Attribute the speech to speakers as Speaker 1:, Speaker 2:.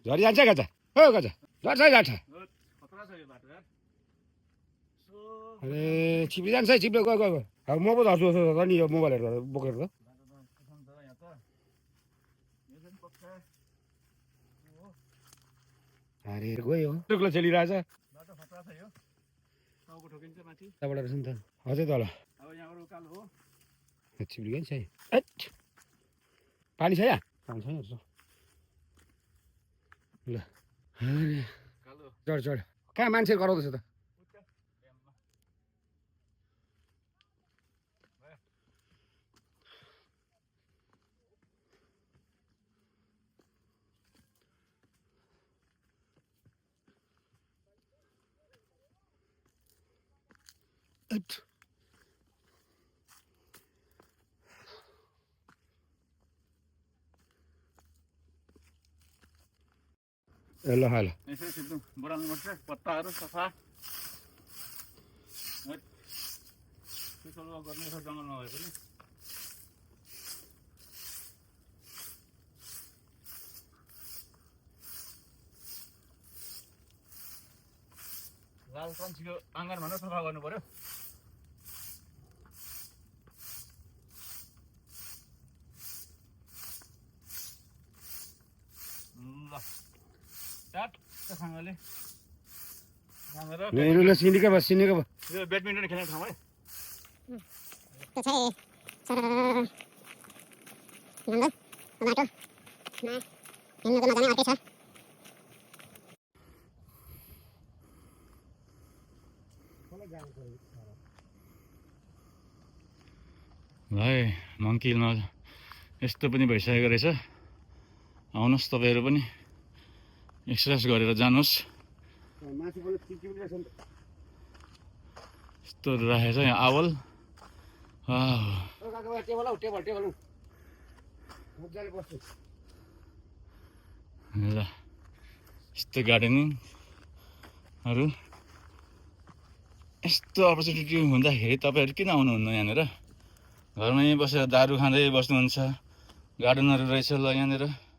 Speaker 1: झरी जान्छ गाजा हो गाजा झर्छ है गाठा अरे छिप्ली जान्छ है छिप्लो गयो गयो अब म पो झर्छु जस्तो नि यो मोबाइलहरू बोकेर त अरे गयो टुक्लो चलिरहेछ त्यहाँबाट रहेछ नि त अझै तल छिप्ली गयो नि छ पानी छ यहाँ पानी छैन ल चढ चढ कहाँ मान्छे गराउँदैछ त ल ल
Speaker 2: यसै सिधो बढाल्नुपर्छ पत्ताहरू सफा त्यसो गर्ने जङ्गल नभए पनि लाल पन्छीको आँगन भनेर सफा गर्नु पर्यो ल सँगले
Speaker 1: सिनेको भयो सिनेको भयो
Speaker 2: यो ब्याडमिन्टन खेल्ने ठाउँ है भाइ मङ्की हिलमा यस्तो पनि भइसकेको रहेछ आउनुहोस् तपाईँहरू पनि एक्सर्साइज गरेर जानुहोस् यस्तो राखेको छ यहाँ आवल ल यस्तो गार्डनिङहरू यस्तो अपर्च्युनिटी हुँदाखेरि तपाईँहरू किन आउनुहुन्न यहाँनिर घरमै बसेर दारू खाँदै बस्नुहुन्छ गार्डनहरू रहेछ ल यहाँनिर